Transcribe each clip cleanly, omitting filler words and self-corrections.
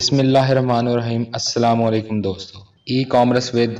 बिस्मिल्लाहिर्रहमानिर्रहीम। अस्सलाम वालेकुम दोस्तों, ई कॉमर्स विद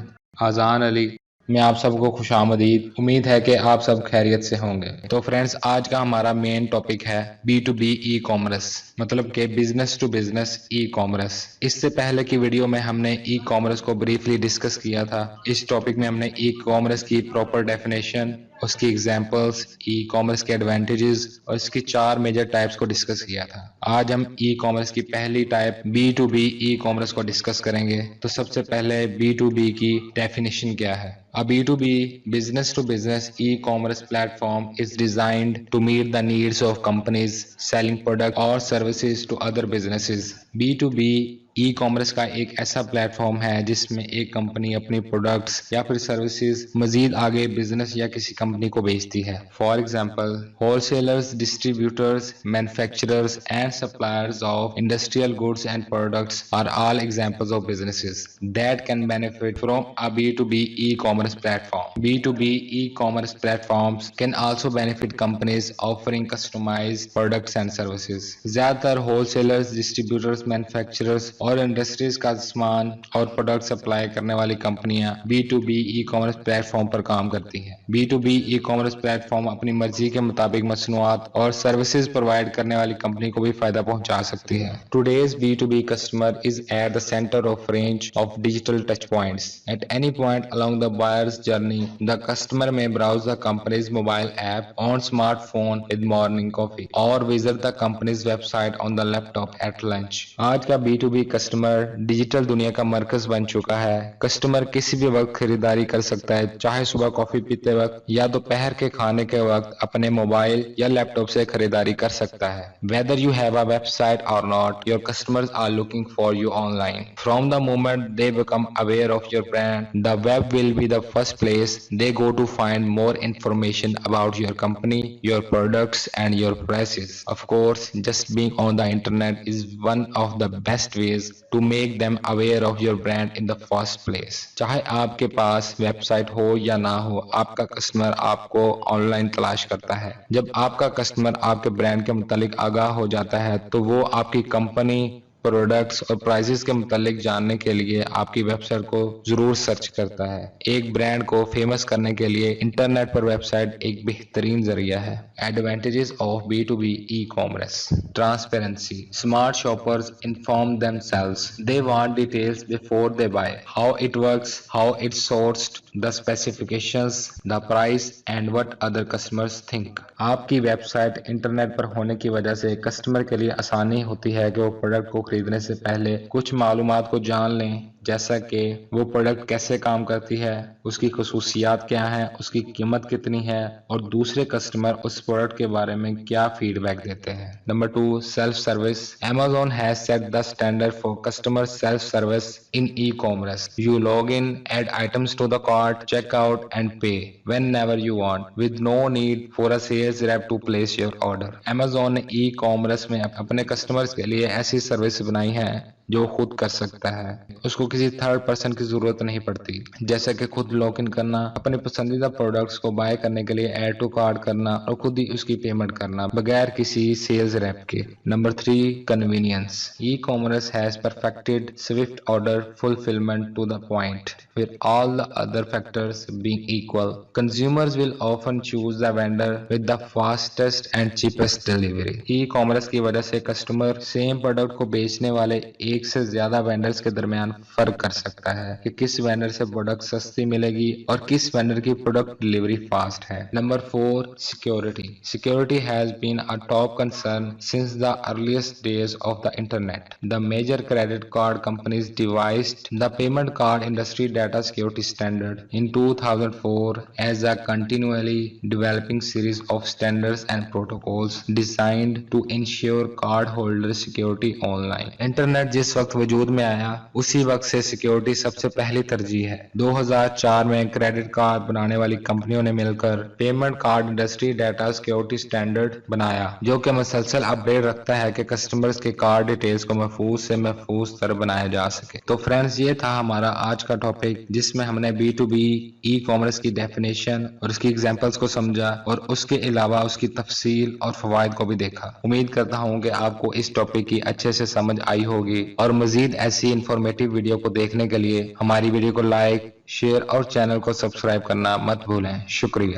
आज़ान अली में आप सबको खुशामदीद। उम्मीद है कि आप सब खैरियत से होंगे। तो फ्रेंड्स, आज का हमारा मेन टॉपिक है B2B ई कॉमर्स, मतलब कि business to business e commerce. इससे पहले की वीडियो में हमने ई कॉमर्स को ब्रीफली डिस्कस किया था। इस टॉपिक में हमने ई कॉमर्स की प्रॉपर डेफिनेशन, उसकी एग्जांपल्स, ई कॉमर्स के एडवांटेजेस और इसकी 4 मेजर टाइप्स को डिस्कस किया था। आज हम ई कॉमर्स की पहली टाइप B2B ई कॉमर्स को डिस्कस करेंगे। तो सबसे पहले B2B की डेफिनेशन क्या है। A B2B business to business e-commerce platform is designed to meet the needs of companies selling products or services to other businesses. B2B e commerce का एक ऐसा प्लेटफॉर्म है जिसमें एक कंपनी अपनी प्रोडक्ट्स या फिर सर्विसेज मजीद आगे बिजनेस या किसी कंपनी को बेचती है। For example, wholesalers, distributors, manufacturers and suppliers of industrial goods and products are all examples of businesses that can benefit from a B2B e-commerce platform. B2B e-commerce platforms can also benefit companies offering customized products and services. ज्यादातर wholesalers, distributors, manufacturers और industries का सामान और product supply करने वाली कंपनियां B2B e commerce platform पर काम करती हैं। B2B ई कॉमर्स प्लेटफॉर्म अपनी मर्जी के मुताबिक मसनूआत और सर्विसेज प्रोवाइड करने वाली कंपनी को भी फायदा पहुंचा सकती है। Today's B2B customer is at the center of range of digital touch points. At any point along the buyer's journey, the customer may browse the company's mobile app on smartphone with morning coffee or visit the company's website on the laptop at lunch. आज का B2B customer digital दुनिया का मरकज बन चुका है। Customer किसी भी वक्त खरीदारी कर सकता है, चाहे सुबह कॉफी पीते वक्त या दोपहर के खाने के वक्त अपने मोबाइल या लैपटॉप से खरीदारी कर सकता है। Whether you have a website or not, your customers are looking for you online. From the moment they become aware of your brand, the web will be the first place they go to find more information about your company, your products and your prices. Of course, just being on the internet is one of the best ways to make them aware of your brand in the first place. चाहे आपके पास website हो या ना हो, आपका customer आपको online तलाश करता है। जब आपका कस्टमर आपके ब्रांड के मुतालिक आगाह हो जाता है तो वो आपकी कंपनी, प्रोडक्ट्स और प्राइसेस के मुतालिक जानने के लिए आपकी वेबसाइट को जरूर सर्च करता है। एक ब्रांड को फेमस करने के लिए इंटरनेट पर वेबसाइट एक बेहतरीन जरिया है। Advantages of B2B e commerce: transparency, smart shoppers inform themselves, they want details before they buy, how it works, how it's sourced, the specifications, the price and what other customers think. आपकी website internet पर होने की वजह से customer के लिए आसानी होती है कि वो प्रोडक्ट को खरीदने से पहले कुछ मालूमात को जान लें, जैसा कि वो प्रोडक्ट कैसे काम करती है, उसकी खुसूसियात क्या हैं, उसकी कीमत कितनी है और दूसरे कस्टमर उस प्रोडक्ट के बारे में क्या फीडबैक देते हैं। Number 2, self service. Amazon has set the standard for customer self service in e-commerce. You log in, add items to the cart, check out and pay whenever you want with no need for a sales rep to place your order. Amazon ने e-commerce में अपने customers के लिए ऐसी service बनाई है जो खुद कर सकता है, उसको किसी थर्ड पर्सन की जरूरत नहीं पड़ती, जैसे कि खुद लॉग इन करना, अपने पसंदीदा प्रोडक्ट्स को बाय करने के लिए ऐड टू कार्ट करना और खुद ही उसकी पेमेंट करना बगैर किसी सेल्स रैप के। Number 3, convenience. E commerce has perfected swift order fulfilment to the point with all the other factors being equal. Consumers will often choose the vendor with the fastest and cheapest delivery. Ecommerce की वजह से customer same product को बेचने वाले एक से ज्यादा vendors के दरमियान फर्क कर सकता है कि किस वेंडर से प्रोडक्ट सस्ती मिलेगी और किस वेंडर की प्रोडक्ट डिलीवरी फास्ट है। Number 4, security. Security has been a top concern since the earliest days of the internet. The major credit card companies devised the payment card industry data security standard in 2004 as a continually developing series of standards and protocols designed to ensure card holder security online. Internet जिस वक्त वजूद में आया उसी वक्त से security सबसे पहली तरजीह है। 2004 में क्रेडिट कार्ड बनाने वाली कंपनियों ने मिलकर payment card industry data security standard बनाया, जो कि मुसलसल अपडेट रखता है कि कस्टमर्स के कार्ड डिटेल्स को महफूज से महफूज तर बनाया जा सके। तो फ्रेंड्स, ये था हमारा आज का टॉपिक जिसमें हमने B2B ई कॉमर्स की डेफिनेशन और उसकी एग्जांपल्स को समझा और उसके अलावा उसकी तफसील और फवायद को भी देखा। उम्मीद करता हूँ कि आपको इस टॉपिक की अच्छे से समझ आई होगी और मजीद ऐसी इंफॉर्मेटिव वीडियो को देखने के लिए हमारी वीडियो को लाइक, शेयर और चैनल को सब्सक्राइब करना मत भूलें। शुक्रिया।